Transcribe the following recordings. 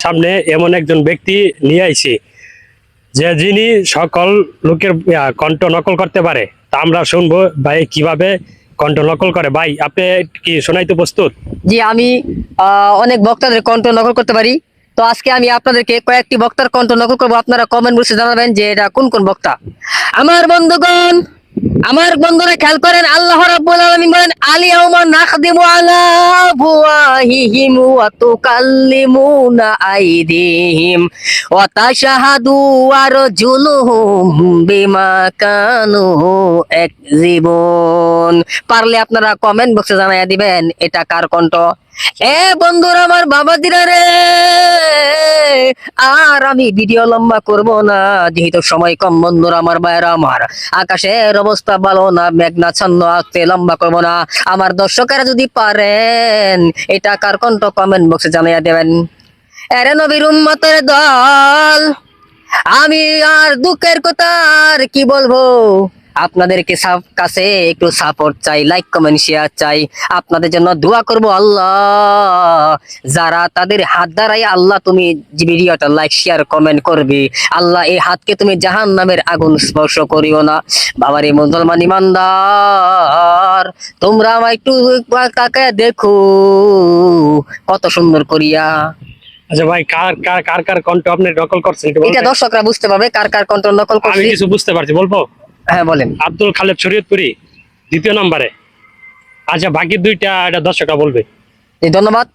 সামনে এমন একজন ব্যক্তি নিয়ে আইছি যে যিনি সকল লোকের কণ্ঠ নকল করতে পারে। তা আমরা শুনবো ভাই কিভাবে কণ্ঠ নকল করে। ভাই আপনি কি শোনাইতে প্রস্তুত? জি, আমি অনেক বক্তাদের কণ্ঠ নকল করতে পারি। তো আজকে আমি আপনাদেরকে কয়েকটি বক্তার কণ্ঠ নকল করবো। আপনারা কমেন্ট বক্সে জানাবেন যে এটা কোন কোন বক্তা। আমার বন্ধুগণ, আমার বন্ধুরা খেয়াল করেন, আল্লাহ রাব্বুল আলামিন বলেন, আলিয়াউমা নাখদিমু আলা আফওয়াহিহিম ওয়া তুকাল্লিমুনা আইদিহিম ওয়া তাশহাদু আরজুলুহুম বিমা কানু ইয়াকযিবুন। পারলে আপনারা কমেন্ট বক্সে জানাইয়া দিবেন এটা কার কণ্ঠ। এ বন্ধুরা, আমার বাবাজিরা রে, আর আমি ভিডিও লম্বা করব না, যেহেতু সময় কম। বন্ধুরা আমার, ভাইরা আমার, আকাশের অবস্থা ভালো না, মেঘনাচ্ছন্ন আজকে লম্বা করব না। আমার দর্শকেরা যদি পারেন এটা কার কণ্ঠ কমেন্ট বক্সে জানাইয়া দেবেন। এরে নবীর উম্মতের দল, আমি আর দুঃখের কথা আর কি বলবো, আপনাদেরকে কাছে একটু সাপোর্ট চাই, লাইক কমেন্ট শেয়ার চাই। আপনাদের জন্য দোয়া করব আল্লাহ, যারা তাদের হাত দ্বারাই আল্লাহ তুমি ভিডিওটা লাইক শেয়ার কমেন্ট করবে, আল্লাহ এই হাতকে তুমি জাহান্নামের আগুন স্পর্শ করিও না। বাবারে মুসলমান ইমানদার, তোমরা আমায় একটু তাকায় দেখো কত সুন্দর করিয়া। আচ্ছা ভাই, কার কার কার কার কণ্ঠ আপনি নকল করছেন একটু এটা বলবেন? দর্শকরা বুঝতে পারবে কার কার কণ্ঠ নকল আমি করছি। কিছু বুঝতে পারছি, বলবো। হ্যাঁ বলেন। আব্দুল খালেদ শরীয়তপুরি দ্বিতীয় নম্বরে। আচ্ছা বাকি দুইটা এটা দর্শকরা বলবে। ধন্যবাদ।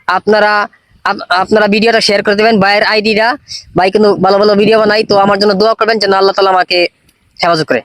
আপনারা আপনারা ভিডিওটা শেয়ার করে দেবেন। ভাইয়ের আইডিটা, ভাই কিন্তু ভালো ভালো ভিডিও বানাই, তো আমার জন্য দোয়া করবেন যেন আল্লাহ তাআলা আমাকে হেফাজত করে।